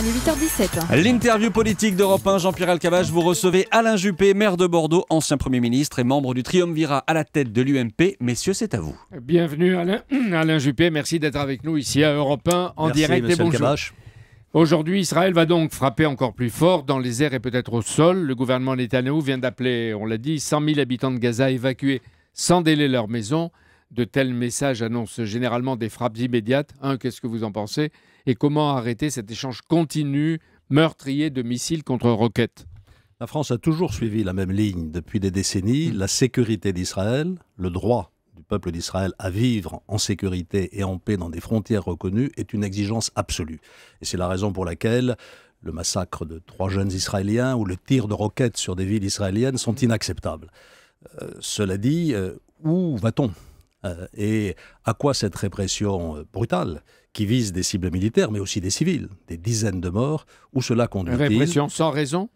il est 8h17. L'interview politique d'Europe 1, Jean-Pierre Elkabbach, vous recevez Alain Juppé, maire de Bordeaux, ancien Premier ministre et membre du triumvirat à la tête de l'UMP. Messieurs, c'est à vous. Bienvenue Alain Juppé, merci d'être avec nous ici à Europe 1 en direct et bonjour. Elkabbach. Aujourd'hui, Israël va donc frapper encore plus fort dans les airs et peut-être au sol. Le gouvernement Netanyahou vient d'appeler, on l'a dit, 100 000 habitants de Gaza à évacuer sans délai leur maison. De tels messages annoncent généralement des frappes immédiates. Qu'est-ce que vous en pensez? Et comment arrêter cet échange continu, meurtrier de missiles contre roquettes? La France a toujours suivi la même ligne depuis des décennies. La sécurité d'Israël, le droit du peuple d'Israël à vivre en sécurité et en paix dans des frontières reconnues est une exigence absolue. Et c'est la raison pour laquelle le massacre de 3 jeunes Israéliens ou le tir de roquettes sur des villes israéliennes sont inacceptables. Cela dit, où va-t-on ? Et à quoi cette répression brutale qui vise des cibles militaires, mais aussi des civils, des dizaines de morts, où cela conduit-il ? Répression sans raison ?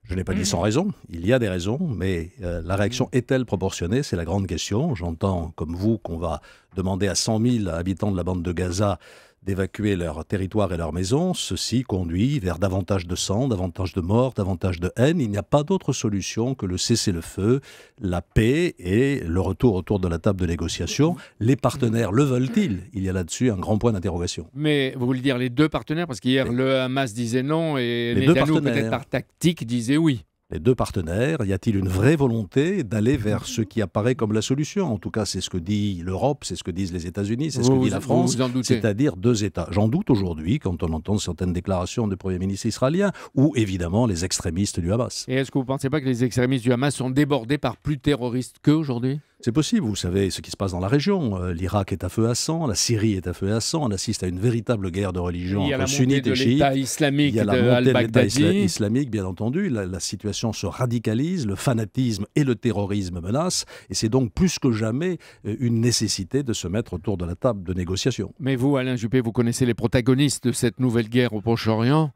Je n'ai pas dit sans raison, il y a des raisons, mais la réaction est-elle proportionnée? C'est la grande question. J'entends, comme vous, qu'on va demander à 100 000 habitants de la bande de Gaza d'évacuer leur territoire et leur maison. Ceci conduit vers davantage de sang, davantage de morts, davantage de haine. Il n'y a pas d'autre solution que le cessez-le-feu, la paix et le retour autour de la table de négociation. Les partenaires le veulent-ils? Il y a là-dessus un grand point d'interrogation. Mais vous voulez dire les deux partenaires? Parce qu'hier, le Hamas disait non et Les deux Netanyahou, partenaires. peut-être par tactique, disait oui. Les deux partenaires, y a-t-il une vraie volonté d'aller vers ce qui apparaît comme la solution? En tout cas, c'est ce que dit l'Europe, c'est ce que disent les États-Unis, c'est ce que dit la France, vous en doutez. c'est-à-dire 2 États. J'en doute aujourd'hui quand on entend certaines déclarations du Premier ministre israélien ou évidemment les extrémistes du Hamas. Et est-ce que vous ne pensez pas que les extrémistes du Hamas sont débordés par plus terroristes qu'eux aujourd'hui? C'est possible, vous savez ce qui se passe dans la région. L'Irak est à feu à sang, la Syrie est à feu à sang, on assiste à une véritable guerre de religion Il y a la entre montée sunnites de et chiites. l'État islamique Il y a la de montée de l'État al-Baghdadi. islamique, bien entendu. La situation se radicalise, le fanatisme et le terrorisme menacent. Et c'est donc plus que jamais une nécessité de se mettre autour de la table de négociation. Mais vous, Alain Juppé, vous connaissez les protagonistes de cette nouvelle guerre au Proche-Orient.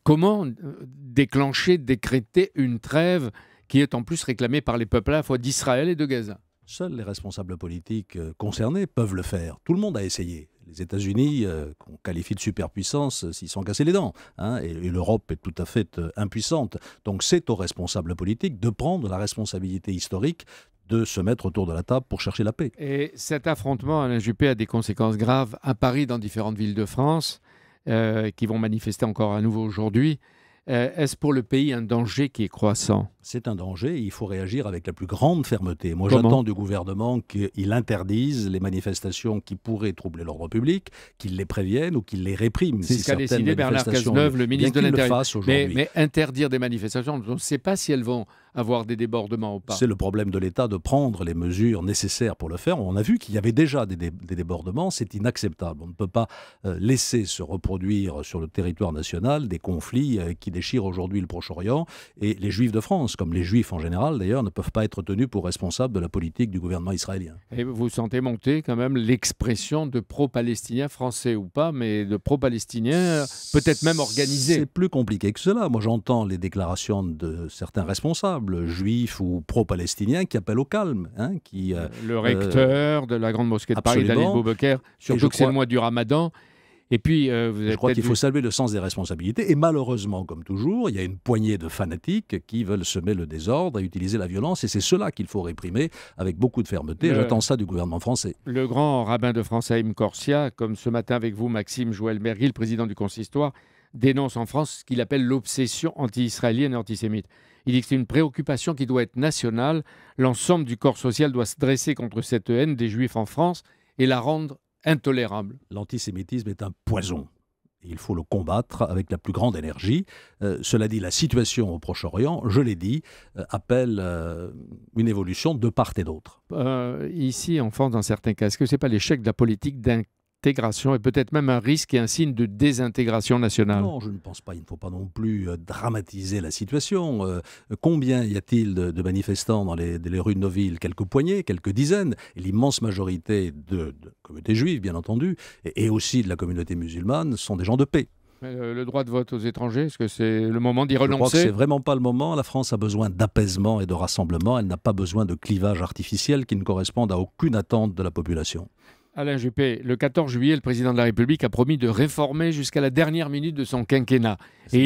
Comment déclencher, décréter une trêve qui est en plus réclamée par les peuples à la fois d'Israël et de Gaza? Seuls les responsables politiques concernés peuvent le faire. Tout le monde a essayé. Les États-Unis, qu'on qualifie de superpuissance, s'y sont cassés les dents. Et l'Europe est tout à fait impuissante. Donc c'est aux responsables politiques de prendre la responsabilité historique de se mettre autour de la table pour chercher la paix. Et cet affrontement, Alain Juppé, a des conséquences graves à Paris, dans différentes villes de France, qui vont manifester encore à nouveau aujourd'hui. Est-ce pour le pays un danger qui est croissant? C'est un danger et il faut réagir avec la plus grande fermeté. Moi, Comment? j'attends du gouvernement qu'il interdise les manifestations qui pourraient troubler l'ordre public, qu'il les prévienne ou qu'il les réprime. C'est ce qu'a certaines décidé Bernard manifestations- Cazeneuve, le ministre de Bien qu'il le l'Intérieur. fasse aujourd'hui. Mais interdire des manifestations, on ne sait pas si elles vont avoir des débordements ou pas. C'est le problème de l'État de prendre les mesures nécessaires pour le faire. On a vu qu'il y avait déjà des débordements, c'est inacceptable. On ne peut pas laisser se reproduire sur le territoire national des conflits qui déchirent aujourd'hui le Proche-Orient. Et les Juifs de France, comme les Juifs en général d'ailleurs, ne peuvent pas être tenus pour responsables de la politique du gouvernement israélien. Et vous sentez monter quand même l'expression de pro-palestiniens, français ou pas, mais de pro-palestiniens, peut-être même organisés. C'est plus compliqué que cela. Moi, j'entends les déclarations de certains responsables, juifs ou pro-palestiniens, qui appellent au calme. Le recteur de la Grande Mosquée de Paris, absolument. Dalil Boubaker, surtout que c'est le mois du Ramadan. Et puis, vous avez Je crois peut-être qu'il vu- faut saluer le sens des responsabilités. Et malheureusement, comme toujours, il y a une poignée de fanatiques qui veulent semer le désordre et utiliser la violence. Et c'est cela qu'il faut réprimer avec beaucoup de fermeté. Le- J'attends ça du gouvernement français. Le grand rabbin de France, Haïm Corsia, comme ce matin avec vous, Maxime Joël-Mergui, le président du consistoire, dénonce en France ce qu'il appelle l'obsession anti-israélienne et antisémite. Il dit que c'est une préoccupation qui doit être nationale. L'ensemble du corps social doit se dresser contre cette haine des Juifs en France et la rendre intolérable. L'antisémitisme est un poison. Il faut le combattre avec la plus grande énergie. Cela dit, la situation au Proche-Orient, je l'ai dit, appelle une évolution de part et d'autre. Ici, en France, dans certains cas, est-ce que ce n'est pas l'échec de la politique d'intégration et peut-être même un risque et un signe de désintégration nationale? Non, je ne pense pas. Il ne faut pas non plus dramatiser la situation. Combien y a-t-il de manifestants dans les rues de nos villes? Quelques poignées, quelques dizaines. Et l'immense majorité de communautés juives, bien entendu, et aussi de la communauté musulmane, sont des gens de paix. Le droit de vote aux étrangers, est-ce que c'est le moment d'y Je crois que renoncer? c'est vraiment pas le moment. La France a besoin d'apaisement et de rassemblement. Elle n'a pas besoin de clivages artificiels qui ne correspondent à aucune attente de la population. Alain Juppé, le 14 juillet, le président de la République a promis de réformer jusqu'à la dernière minute de son quinquennat. Et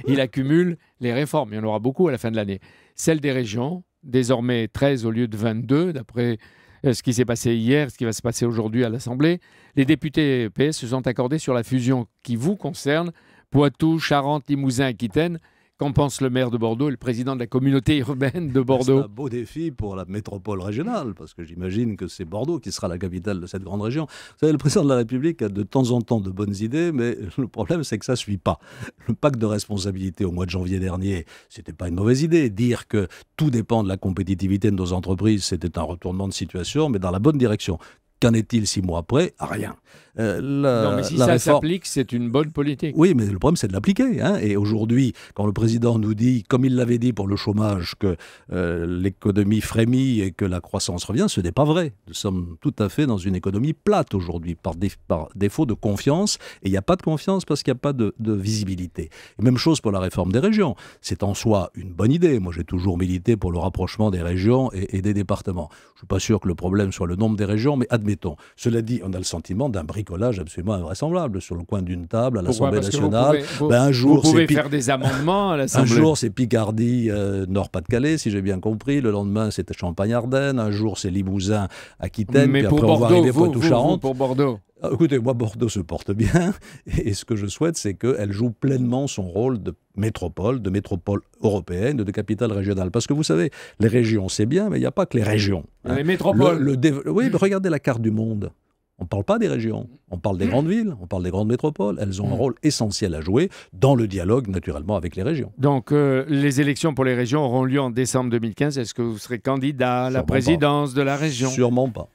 il accumule les réformes. Il y en aura beaucoup à la fin de l'année. Celle des régions, désormais 13 au lieu de 22, d'après ce qui s'est passé hier, ce qui va se passer aujourd'hui à l'Assemblée. Les députés PS se sont accordés sur la fusion qui vous concerne, Poitou, Charente, Limousin, Aquitaine. Qu'en pense le maire de Bordeaux et le président de la communauté urbaine de Bordeaux? C'est un beau défi pour la métropole régionale, parce que j'imagine que c'est Bordeaux qui sera la capitale de cette grande région. Vous savez, le président de la République a de temps en temps de bonnes idées, mais le problème, c'est que ça ne suit pas. Le pacte de responsabilité au mois de janvier dernier, c'était pas une mauvaise idée. Dire que tout dépend de la compétitivité de nos entreprises, c'était un retournement de situation, mais dans la bonne direction. Qu'en est-il 6 mois après? Rien. Non, mais si ça s'applique, c'est une bonne politique. Oui, mais le problème, c'est de l'appliquer. Hein. Et aujourd'hui, quand le président nous dit, comme il l'avait dit pour le chômage, que l'économie frémit et que la croissance revient, ce n'est pas vrai. Nous sommes tout à fait dans une économie plate aujourd'hui, par défaut de confiance. Et il n'y a pas de confiance parce qu'il n'y a pas de visibilité. Et même chose pour la réforme des régions. C'est en soi une bonne idée. Moi, j'ai toujours milité pour le rapprochement des régions et des départements. Je ne suis pas sûr que le problème soit le nombre des régions, mais admettons. Cela dit, on a le sentiment d'un bricolage absolument invraisemblable sur le coin d'une table à l'Assemblée nationale. Vous pouvez faire des amendements à l'Assemblée. Un jour, c'est Picardie, Nord-Pas-de-Calais, si j'ai bien compris. Le lendemain, c'était Champagne-Ardenne. Un jour, c'est Limousin, Aquitaine. Mais puis pour après, Bordeaux, on va arriver Poitou-Charentes. pour Bordeaux. Écoutez, moi, Bordeaux se porte bien. Et ce que je souhaite, c'est qu'elle joue pleinement son rôle de métropole européenne, de capitale régionale. Parce que vous savez, les régions, c'est bien, mais il n'y a pas que les régions. Hein. Les métropoles. Oui, mais regardez la carte du monde. On ne parle pas des régions, on parle des grandes villes, on parle des grandes métropoles. Elles ont un rôle essentiel à jouer dans le dialogue, naturellement, avec les régions. Donc, les élections pour les régions auront lieu en décembre 2015. Est-ce que vous serez candidat à la présidence de la région? Sûrement pas.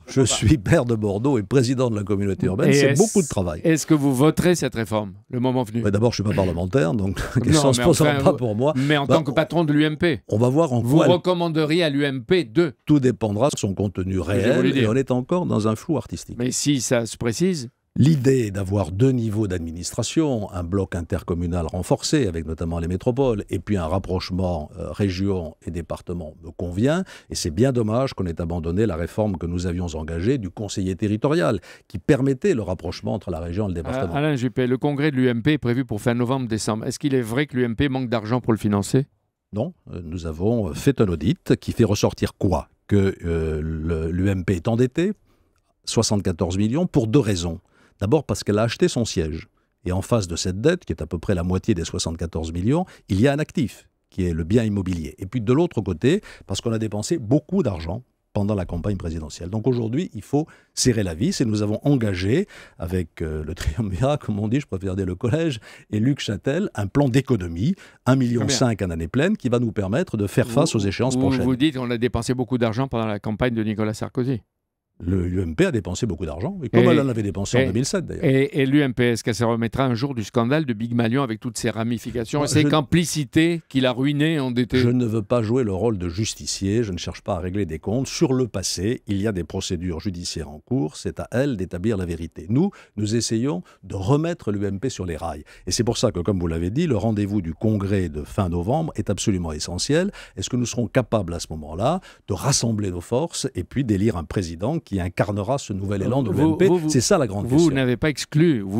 Je suis maire de Bordeaux et président de la communauté urbaine. C'est beaucoup de travail. Est-ce que vous voterez cette réforme, le moment venu? D'abord, je ne suis pas parlementaire, donc la question ne se posera pas pour moi. Mais en tant que patron de l'UMP, on va voir en vous quoi recommanderiez à l'UMP de... Tout dépendra de son contenu réel et on est encore dans un flou artistique. Mais si ça se précise... L'idée d'avoir 2 niveaux d'administration, un bloc intercommunal renforcé avec notamment les métropoles et puis un rapprochement région et département me convient et c'est bien dommage qu'on ait abandonné la réforme que nous avions engagée du conseiller territorial qui permettait le rapprochement entre la région et le département. Alain Juppé, le congrès de l'UMP est prévu pour fin novembre-décembre. Est-ce qu'il est vrai que l'UMP manque d'argent pour le financer? Non, nous avons fait un audit qui fait ressortir quoi? Que l'UMP est endetté, 74 millions, pour 2 raisons. D'abord parce qu'elle a acheté son siège. Et en face de cette dette, qui est à peu près la moitié des 74 millions, il y a un actif, qui est le bien immobilier. Et puis de l'autre côté, parce qu'on a dépensé beaucoup d'argent pendant la campagne présidentielle. Donc aujourd'hui, il faut serrer la vis et nous avons engagé, avec le triumvirat, comme on dit, je préfère dire le collège, et Luc Châtel, un plan d'économie, 1,5 million en année pleine, qui va nous permettre de faire face aux échéances prochaines. Vous dites qu'on a dépensé beaucoup d'argent pendant la campagne de Nicolas Sarkozy. L'UMP a dépensé beaucoup d'argent, et comme elle en avait dépensé en 2007 d'ailleurs. Et l'UMP, est-ce qu'elle se remettra un jour du scandale de Big Malion avec toutes ses ramifications et ses complicités qu'il a ruinées et endettées? Je ne veux pas jouer le rôle de justicier, je ne cherche pas à régler des comptes. Sur le passé, il y a des procédures judiciaires en cours, c'est à elle d'établir la vérité. Nous essayons de remettre l'UMP sur les rails. Et c'est pour ça que, comme vous l'avez dit, le rendez-vous du congrès de fin novembre est absolument essentiel. Est-ce que nous serons capables à ce moment-là de rassembler nos forces et puis d'élire un président qui incarnera ce nouvel élan de l'UMP? C'est ça la grande question. Vous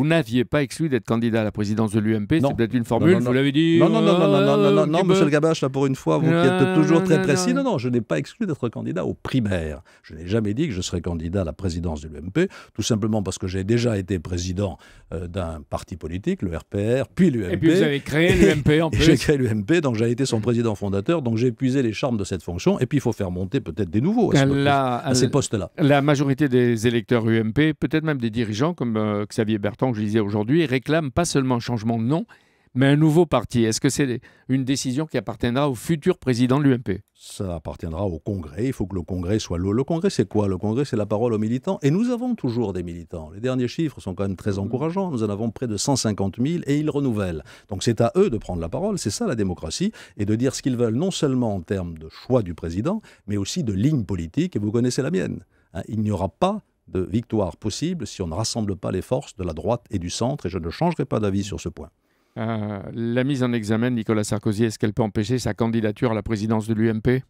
n'aviez pas exclu d'être candidat à la présidence de l'UMP. C'est peut-être une formule, vous l'avez dit. Non, monsieur le Gabache, là pour une fois, vous qui êtes toujours très précis. Non, je n'ai pas exclu d'être candidat aux primaires. Je n'ai jamais dit que je serais candidat à la présidence de l'UMP, tout simplement parce que j'ai déjà été président d'un parti politique, le RPR, puis l'UMP. Et puis vous avez créé l'UMP en plus. J'ai créé l'UMP, donc j'ai été son président fondateur, donc j'ai épuisé les charmes de cette fonction, et puis il faut faire monter peut-être des nouveaux à ces postes-là. La majorité des électeurs UMP, peut-être même des dirigeants comme Xavier Bertrand, que je disais aujourd'hui, réclament pas seulement un changement de nom, mais un nouveau parti. Est-ce que c'est une décision qui appartiendra au futur président de l'UMP? Ça appartiendra au Congrès. Il faut que le Congrès soit le Congrès, c'est quoi? Le Congrès, c'est la parole aux militants. Et nous avons toujours des militants. Les derniers chiffres sont quand même très encourageants. Nous en avons près de 150 000 et ils renouvellent. Donc c'est à eux de prendre la parole. C'est ça la démocratie. Et de dire ce qu'ils veulent, non seulement en termes de choix du président, mais aussi de ligne politique. Et vous connaissez la mienne. Il n'y aura pas de victoire possible si on ne rassemble pas les forces de la droite et du centre. Et je ne changerai pas d'avis sur ce point. La mise en examen de Nicolas Sarkozy, est-ce qu'elle peut empêcher sa candidature à la présidence de l'UMP?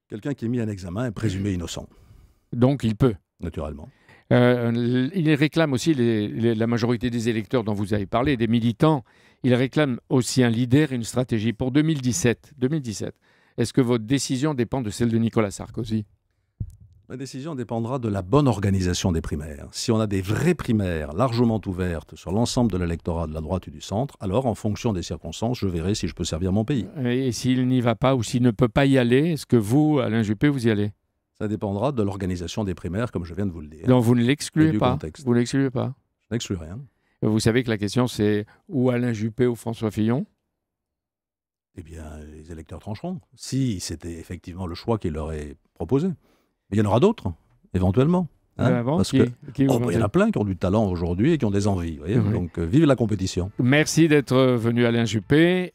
Quelqu'un qui est mis en examen est présumé innocent. Donc il peut? Naturellement. Il réclame aussi, la majorité des électeurs dont vous avez parlé, des militants, ils réclament aussi un leader et une stratégie pour 2017. Est-ce que votre décision dépend de celle de Nicolas Sarkozy ? La décision dépendra de la bonne organisation des primaires. Si on a des vraies primaires largement ouvertes sur l'ensemble de l'électorat de la droite et du centre, alors en fonction des circonstances, je verrai si je peux servir mon pays. Et s'il n'y va pas ou s'il ne peut pas y aller, est-ce que vous, Alain Juppé, vous y allez ? Ça dépendra de l'organisation des primaires, comme je viens de vous le dire. Donc vous ne l'excluez pas. Contexte. Vous ne l'excluez pas. Je n'exclus rien. Et vous savez que la question c'est ou Alain Juppé ou François Fillon ? Eh bien, les électeurs trancheront. Si c'était effectivement le choix qui leur est proposé. Mais il y en aura d'autres, éventuellement. Parce que, il y en a plein qui ont du talent aujourd'hui et qui ont des envies. Voyez. Oui. Donc, vive la compétition. Merci d'être venu, Alain Juppé.